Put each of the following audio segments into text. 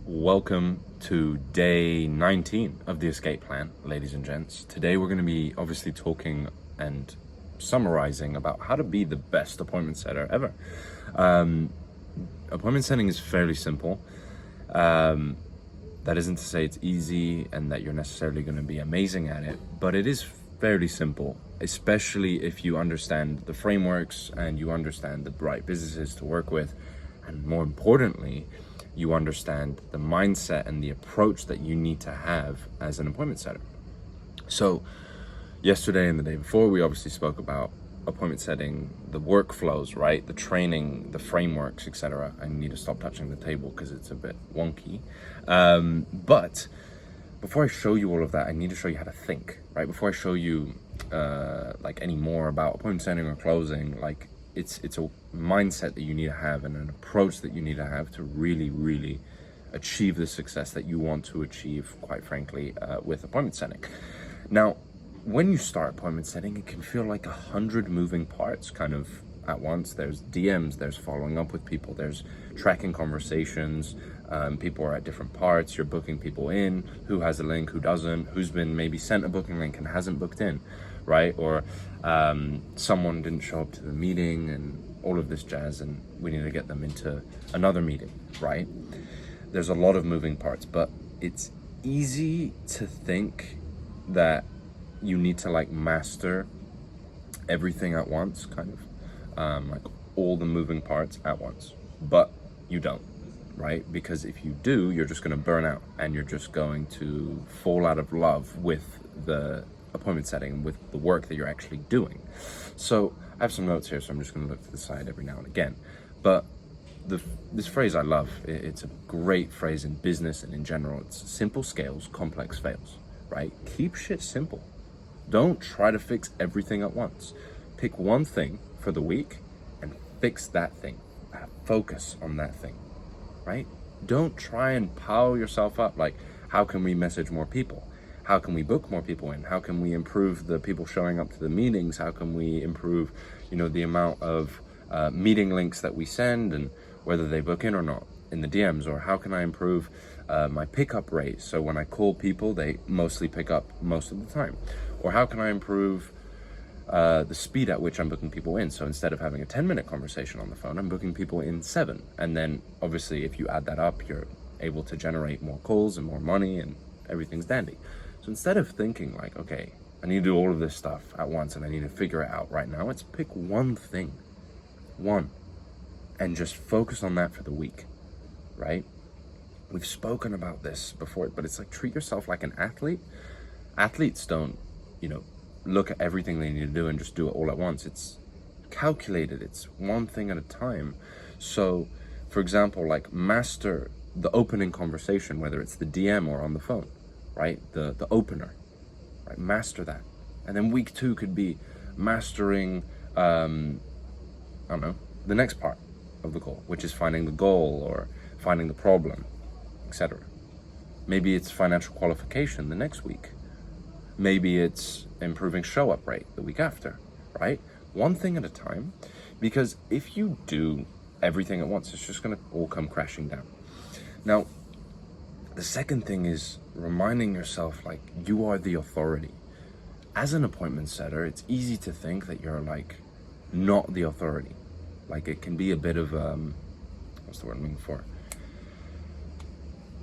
Welcome to day 19 of the escape plan, ladies and gents. Today we're going to be obviously talking and summarizing about how to be the best appointment setter ever. Appointment setting is fairly simple. That isn't to say it's easy and that you're necessarily going to be amazing at it, but it is fairly simple, especially if you understand the frameworks and you understand the right businesses to work with, and more importantly, you understand the mindset and the approach that you need to have as an appointment setter. So yesterday and the day before, we obviously spoke about appointment setting, the workflows, right? The training, the frameworks, etc. I need to stop touching the table because it's a bit wonky. But before I show you all of that, I need to show you how to think, right? Before I show you like any more about appointment setting or closing, like it's a mindset that you need to have and an approach that you need to have to really achieve the success that you want to achieve, quite frankly, with appointment setting. Now, when you start appointment setting, it can feel like 100 moving parts kind of at once. There's DMs, there's following up with people, there's tracking conversations, people are at different parts, you're booking people in, who has a link, who doesn't, who's been maybe sent a booking link and hasn't booked in, right? Or someone didn't show up to the meeting and all of this jazz, and we need to get them into another meeting, right? There's a lot of moving parts, but it's easy to think that you need to like master everything at once, kind of like all the moving parts at once, but you don't, right? Because if you do, you're just going to burn out and you're just going to fall out of love with the appointment setting, with the work that you're actually doing. So I have some notes here, so I'm just going to look to the side every now and again. But this phrase I love, it's a great phrase in business and in general. It's simple scales, complex fails, right? Keep shit simple. Don't try to fix everything at once. Pick one thing for the week and fix that thing. Focus on that thing, right? Don't try and pile yourself up like, how can we message more people? How can we book more people in? How can we improve the people showing up to the meetings? How can we improve, the amount of meeting links that we send and whether they book in or not in the DMs? Or how can I improve my pickup rate so when I call people, they mostly pick up most of the time? Or how can I improve the speed at which I'm booking people in? So instead of having a 10-minute conversation on the phone, I'm booking people in 7. And then obviously if you add that up, you're able to generate more calls and more money and everything's dandy. So instead of thinking like, okay, I need to do all of this stuff at once and I need to figure it out right now, let's pick one thing, and just focus on that for the week, right? We've spoken about this before, but it's like, treat yourself like an athlete. Athletes don't, look at everything they need to do and just do it all at once. It's calculated. It's one thing at a time. So, for example, like master the opening conversation, whether it's the DM or on the phone, right? The opener, right? Master that. And then week 2 could be mastering, the next part of the call, which is finding the goal or finding the problem, etc. Maybe it's financial qualification the next week. Maybe it's improving show up rate the week after, right? One thing at a time, because if you do everything at once, it's just going to all come crashing down. Now, the second thing is reminding yourself like you are the authority. As an appointment setter, it's easy to think that you're like not the authority. Like it can be a bit of, what's the word I'm looking for?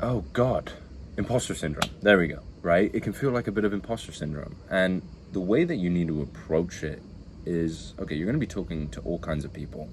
Oh God, imposter syndrome. There we go, right? It can feel like a bit of imposter syndrome. And the way that you need to approach it is, okay, you're going to be talking to all kinds of people.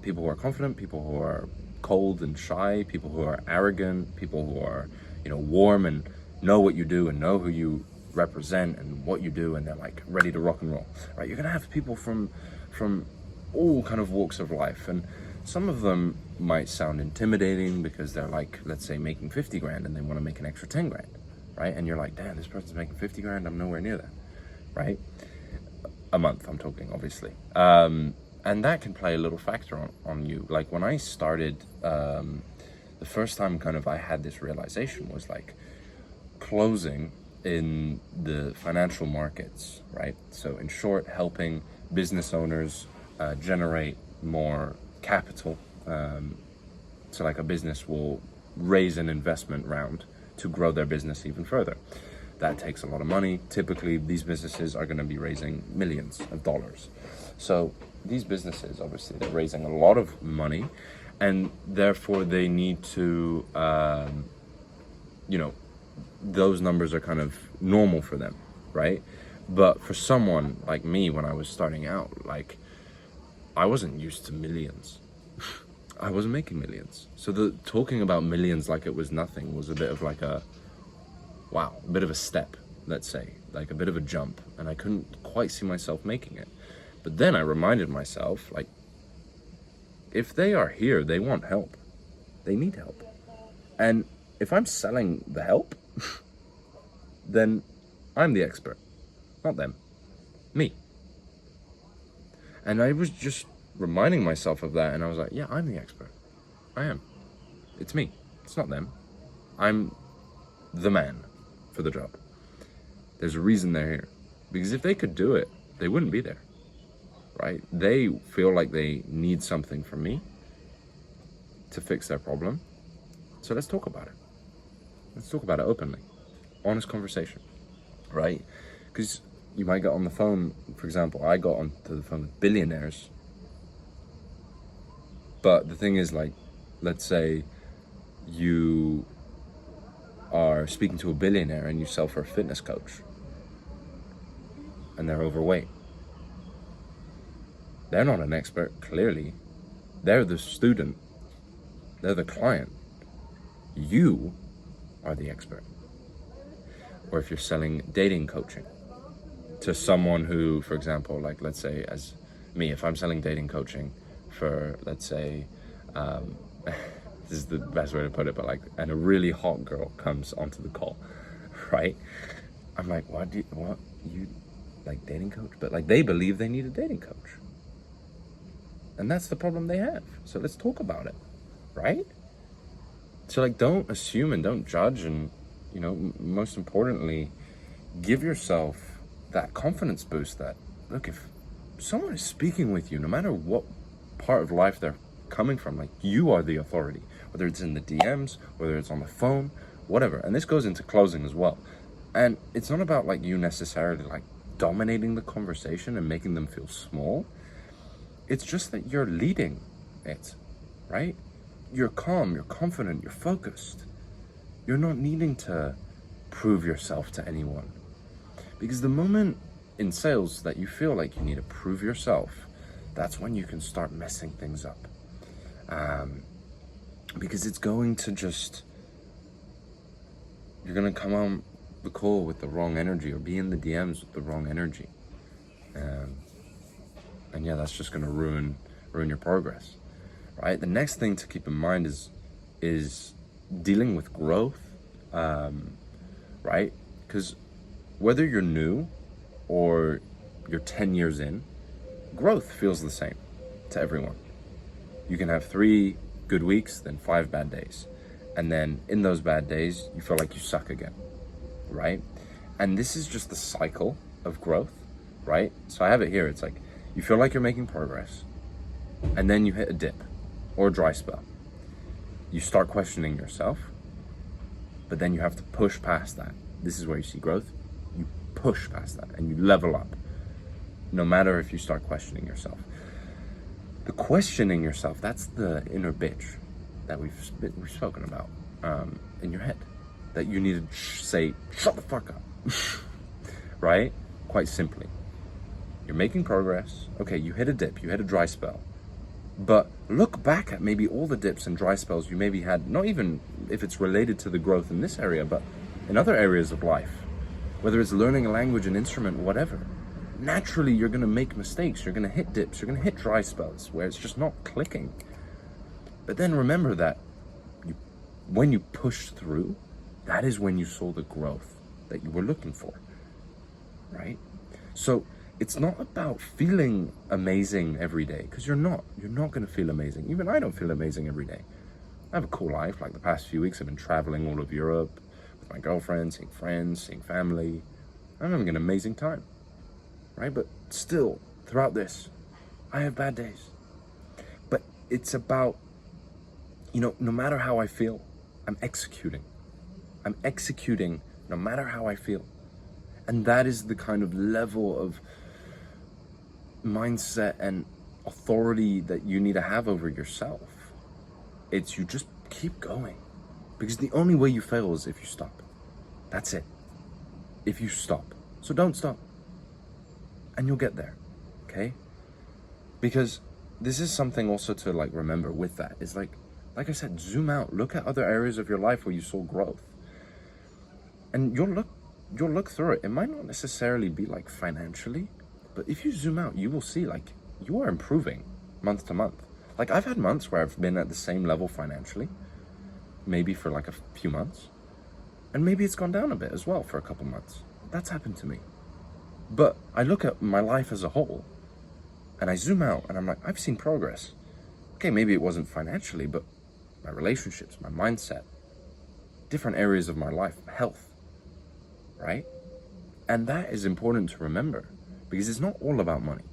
People who are confident, people who are cold and shy, people who are arrogant, people who are, warm and know what you do and know who you represent and what you do, and they're like ready to rock and roll, right? You're going to have people from all kind of walks of life, and some of them might sound intimidating because they're like, let's say, making 50 grand and they want to make an extra 10 grand, right? And you're like, damn, this person's making 50 grand, I'm nowhere near that, right? A month, I'm talking, obviously. And that can play a little factor on you. Like when I started, the first time kind of I had this realization was like closing in the financial markets, right? So in short, helping business owners generate more capital, so like a business will raise an investment round to grow their business even further. That takes a lot of money. Typically, these businesses are going to be raising millions of dollars. So these businesses, obviously, they're raising a lot of money, and therefore they need to, those numbers are kind of normal for them, right? But for someone like me, when I was starting out, like, I wasn't used to millions. I wasn't making millions. So the talking about millions like it was nothing was a bit of like a bit of a step, let's say, like a bit of a jump, and I couldn't quite see myself making it. But then I reminded myself, like, if they are here, they want help. They need help. And if I'm selling the help, then I'm the expert, not them, me. And I was just reminding myself of that, and I was like, yeah, I'm the expert. I am. It's me. It's not them. I'm the man for the job. There's a reason they're here. Because if they could do it, they wouldn't be there, right? They feel like they need something from me to fix their problem. So let's talk about it. Let's talk about it openly. Honest conversation, right? Because you might get on the phone, for example, I got onto the phone with billionaires. But the thing is, like, let's say you are speaking to a billionaire and you sell for a fitness coach and they're overweight. They're not an expert, clearly. They're the student. They're the client. You are the expert. Or if you're selling dating coaching to someone who, for example, like, let's say as me, if I'm selling dating coaching for, let's say, this is the best way to put it, but like, and a really hot girl comes onto the call, right? I'm like, what you like dating coach? But like, they believe they need a dating coach. And that's the problem they have. So let's talk about it, right? So like, don't assume and don't judge, and most importantly, give yourself that confidence boost that, look, if someone is speaking with you, no matter what part of life they're coming from, like, you are the authority, whether it's in the DMs, whether it's on the phone, whatever. And this goes into closing as well. And it's not about like you necessarily like dominating the conversation and making them feel small. It's just that you're leading it, right? You're calm, you're confident, you're focused. You're not needing to prove yourself to anyone. Because the moment in sales that you feel like you need to prove yourself, that's when you can start messing things up. Because it's going to you're going to come on the call with the wrong energy, or be in the DMs with the wrong energy. And yeah, that's just going to ruin your progress, right? The next thing to keep in mind is dealing with growth, right? Because whether you're new or you're 10 years in, growth feels the same to everyone. You can have 3 good weeks, then 5 bad days. And then in those bad days, you feel like you suck again, right? And this is just the cycle of growth, right? So I have it here. It's like, you feel like you're making progress, and then you hit a dip or a dry spell. You start questioning yourself, but then you have to push past that. This is where you see growth. You push past that and you level up, no matter if you start questioning yourself. The questioning yourself, that's the inner bitch that we've spoken about in your head, that you need to say, shut the fuck up, right? Quite simply. You're making progress. Okay, you hit a dip, you hit a dry spell. But look back at maybe all the dips and dry spells you maybe had, not even if it's related to the growth in this area, but in other areas of life. Whether it's learning a language, an instrument, whatever. Naturally, you're going to make mistakes. You're going to hit dips. You're going to hit dry spells where it's just not clicking. But then remember that when you push through, that is when you saw the growth that you were looking for, right? So it's not about feeling amazing every day, because you're not going to feel amazing. Even I don't feel amazing every day. I have a cool life. Like the past few weeks, I've been traveling all over Europe with my girlfriend, seeing friends, seeing family. I'm having an amazing time, right? But still, throughout this, I have bad days. But it's about, no matter how I feel, I'm executing. I'm executing no matter how I feel. And that is the kind of level of mindset and authority that you need to have over yourself. It's you just keep going. Because the only way you fail is if you stop. That's it. If you stop. So don't stop. And you'll get there. Okay? Because this is something also to like remember with that. Is like I said, zoom out. Look at other areas of your life where you saw growth. And you'll look through it. It might not necessarily be like financially, but if you zoom out, you will see like you are improving month to month. Like I've had months where I've been at the same level financially, maybe for like a few months, and maybe it's gone down a bit as well for a couple months. That's happened to me. But I look at my life as a whole, and I zoom out, and I'm like, I've seen progress. Okay, maybe it wasn't financially, but my relationships, my mindset, different areas of my life, health, right? And that is important to remember, because it's not all about money,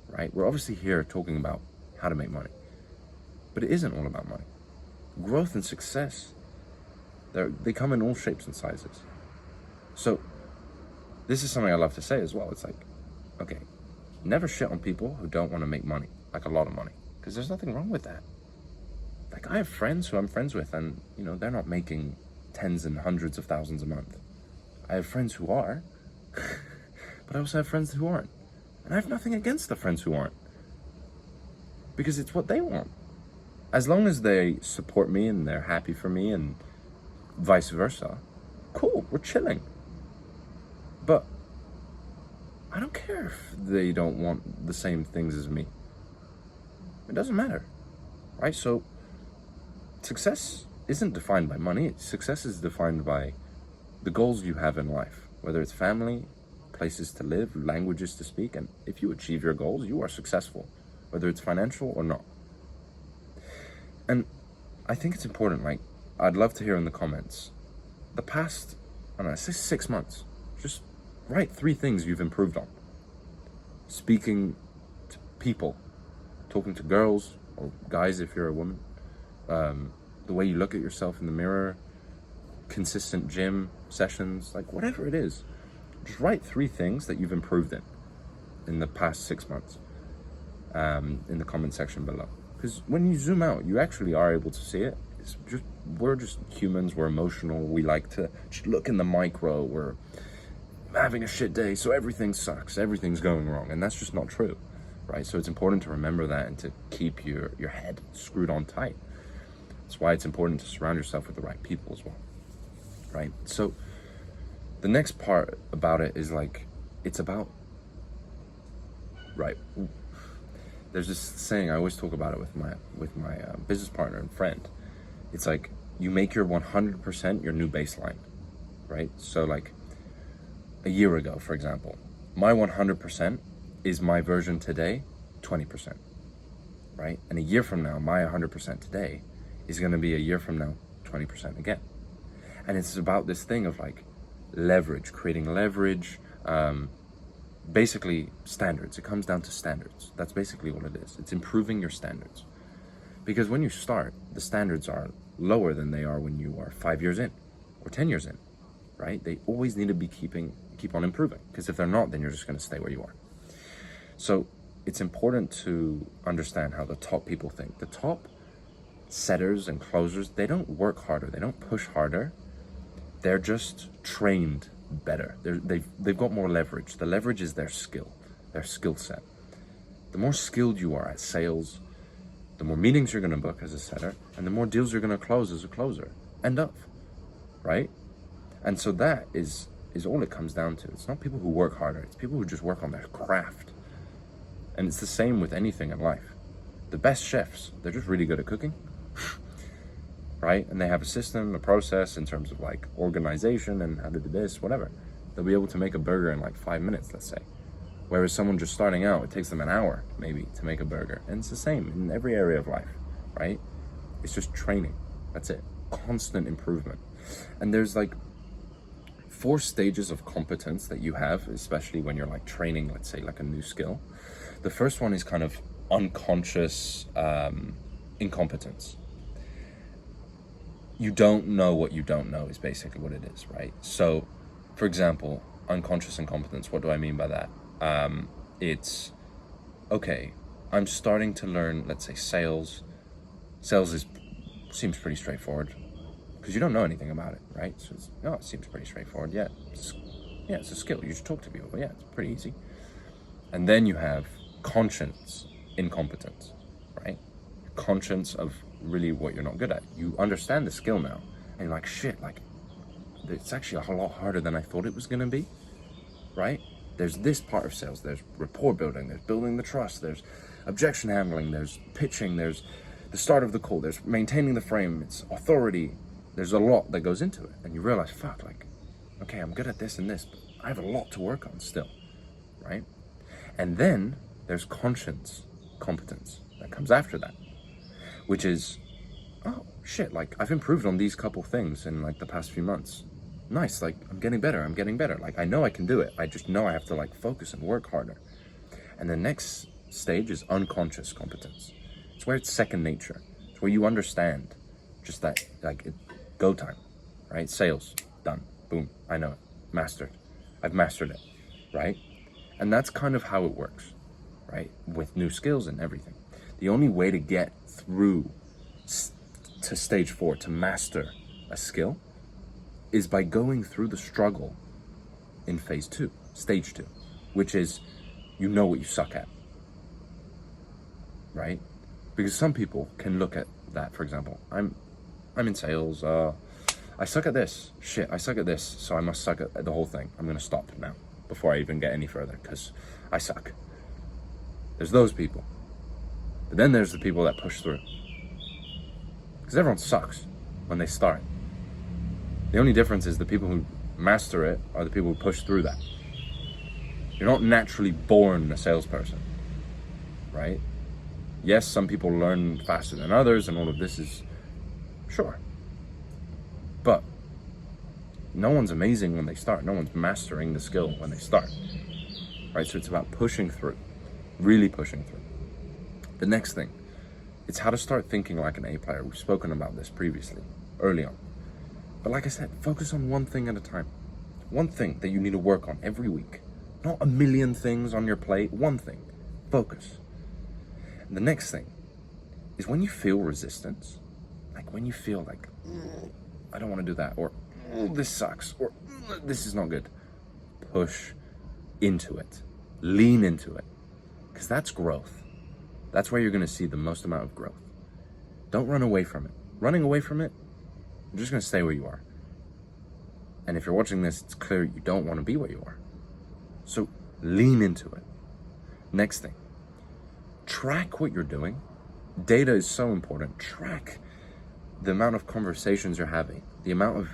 right? We're obviously here talking about how to make money, but it isn't all about money. Growth and success, they come in all shapes and sizes. So this is something I love to say as well. It's like, okay, never shit on people who don't want to make money, like a lot of money, because there's nothing wrong with that. Like I have friends who I'm friends with, and you know, they're not making tens and hundreds of thousands a month. I have friends who are, but I also have friends who aren't. And I have nothing against the friends who aren't, because it's what they want. As long as they support me and they're happy for me and vice versa, cool, we're chilling. But I don't care if they don't want the same things as me. It doesn't matter, right? So success isn't defined by money. Success is defined by the goals you have in life, whether it's family, places to live, languages to speak. And if you achieve your goals, you are successful, whether it's financial or not. And I think it's important, like, I'd love to hear in the comments, the past, I don't know, say 6 months, just write 3 things you've improved on. Speaking to people, talking to girls or guys if you're a woman, the way you look at yourself in the mirror, consistent gym sessions, like whatever it is, just write 3 things that you've improved in the past 6 months, in the comment section below. Because when you zoom out, you actually are able to see it. We're just humans, we're emotional, we like to just look in the micro, we're having a shit day, so everything sucks, everything's going wrong, and that's just not true, right? So it's important to remember that and to keep your head screwed on tight. That's why it's important to surround yourself with the right people as well, right? So the next part about it is like, it's about, right, there's this saying, I always talk about it with my business partner and friend. It's like, you make your 100% your new baseline, right? So like a year ago, for example, my 100% is my version today, 20%, right? And a year from now, my 100% today is gonna be a year from now, 20% again. And it's about this thing of like leverage, creating leverage, basically standards. It comes down to standards. That's basically what it is. It's improving your standards. Because when you start, the standards are lower than they are when you are 5 years in or 10 years in, right? They always need to be keep on improving, because if they're not, then you're just going to stay where you are. So it's important to understand how the top people think. The top setters and closers, they don't work harder. They don't push harder. They're just trained better. They've got more leverage. The leverage is their skill set. The more skilled you are at sales, the more meetings you're going to book as a setter, and the more deals you're going to close as a closer. End of, right? And so that is all it comes down to. It's not people who work harder. It's people who just work on their craft. And it's the same with anything in life. The best chefs, they're just really good at cooking, right? And they have a system, a process in terms of like organization and how to do this, whatever. They'll be able to make a burger in like 5 minutes, let's say. Whereas someone just starting out, it takes them an hour maybe to make a burger. And it's the same in every area of life, right? It's just training. That's it. Constant improvement. And there's like 4 stages of competence that you have, especially when you're like training, let's say like a new skill. The first one is kind of unconscious incompetence. you don't know what you don't know is basically what it is, right? So, for example, unconscious incompetence, what do I mean by that? It's, okay, I'm starting to learn, let's say, sales. Seems pretty straightforward because you don't know anything about it, right? So it seems pretty straightforward. Yeah, it's a skill. You just talk to people. Yeah, it's pretty easy. And then you have conscience incompetence, right? Conscience of really what you're not good at. You understand the skill now, and you're like, shit, like, it's actually a lot harder than I thought it was gonna be, right? There's this part of sales, there's rapport building, there's building the trust, there's objection handling, there's pitching, there's the start of the call, there's maintaining the frame, it's authority. There's a lot that goes into it, and you realize, fuck, like, okay, I'm good at this and this, but I have a lot to work on still, right? And then there's conscience competence that comes after that, which is, oh shit, like, I've improved on these couple things in like the past few months. Nice, like, I'm getting better. Like, I know I can do it. I just know I have to like focus and work harder. And the next stage is unconscious competence. It's where it's second nature. It's where you understand just that, like, go time, right? Sales, done, boom, I know it, mastered. I've mastered it, right? And that's kind of how it works, right? With new skills and everything. The only way to get through to stage 4, to master a skill, is by going through the struggle in phase 2, stage 2, which is, you know what you suck at, right? Because some people can look at that, for example, I'm in sales, I suck at this, shit, I suck at this, so I must suck at the whole thing. I'm gonna stop now before I even get any further, because I suck. There's those people. But then there's the people that push through. Because everyone sucks when they start. The only difference is the people who master it are the people who push through that. You're not naturally born a salesperson, right? Yes, some people learn faster than others, and all of this is, sure. But no one's amazing when they start. No one's mastering the skill when they start, right? So it's about pushing through, really pushing through. The next thing, it's how to start thinking like an A player. We've spoken about this previously, early on. But like I said, focus on one thing at a time. One thing that you need to work on every week. Not a million things on your plate, one thing. Focus. And the next thing is when you feel resistance, like when you feel like, I don't want to do that, or this sucks, or this is not good, push into it. Lean into it. Because that's growth. That's where you're going to see the most amount of growth. Don't run away from it. Running away from it, you're just going to stay where you are. And if you're watching this, it's clear you don't want to be where you are. So lean into it. Next thing, track what you're doing. Data is so important. Track the amount of conversations you're having, the amount of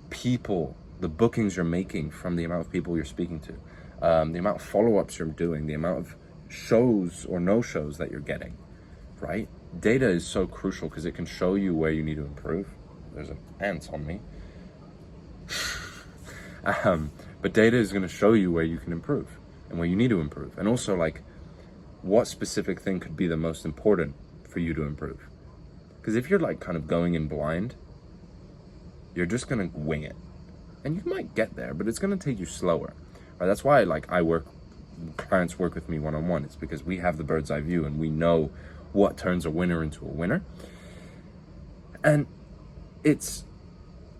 people, the bookings you're making from the amount of people you're speaking to, the amount of follow-ups you're doing, the amount of shows or no-shows that you're getting, right? Data is so crucial because it can show you where you need to improve. There's an ant on me. But data is going to show you where you can improve and where you need to improve. And also, like, what specific thing could be the most important for you to improve? Because if you're like kind of going in blind, you're just going to wing it. And you might get there, but it's going to take you slower. Right? That's why, like, clients work with me one-on-one. It's because we have the bird's eye view and we know what turns a winner into a winner. And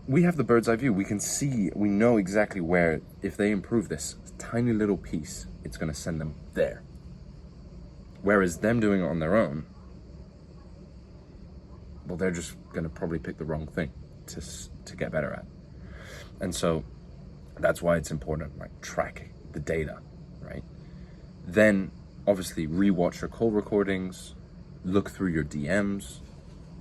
we have the bird's eye view. We can see, we know exactly where, if they improve this tiny little piece, it's going to send them there. Whereas them doing it on their own, well, they're just going to probably pick the wrong thing to get better at. And so that's why it's important, like, track the data, right? Then obviously rewatch your call recordings, look through your DMs,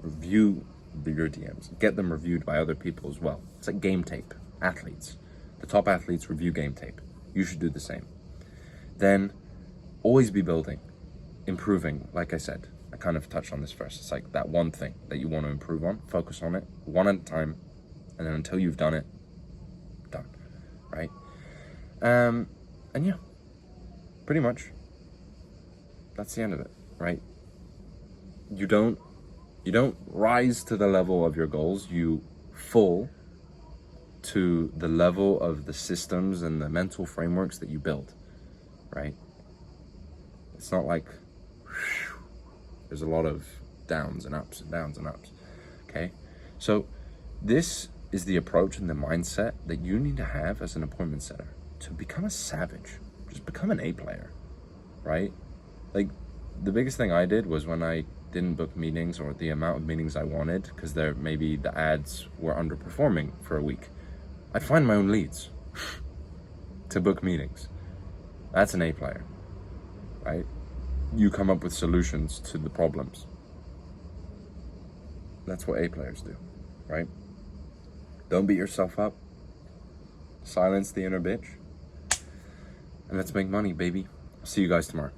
review your DMs, get them reviewed by other people as well. It's like game tape. Athletes, the top athletes review game tape. You should do the same. Then always be building, improving. Like I said, I kind of touched on this first. It's like that one thing that you want to improve on, focus on it one at a time, and then until you've done it, done, right? And yeah, pretty much that's the end of it, right? You don't You don't rise to the level of your goals, you fall to the level of the systems and the mental frameworks that you build, right? It's not like there's a lot of downs and ups and downs and ups, okay? So this is the approach and the mindset that you need to have as an appointment setter to become a savage. Just become an A player, right? Like, the biggest thing I did was when I didn't book meetings or the amount of meetings I wanted because maybe the ads were underperforming for a week, I'd find my own leads to book meetings. That's an A player, right? You come up with solutions to the problems. That's what A players do, right? Don't beat yourself up. Silence the inner bitch. And let's make money, baby. I'll see you guys tomorrow.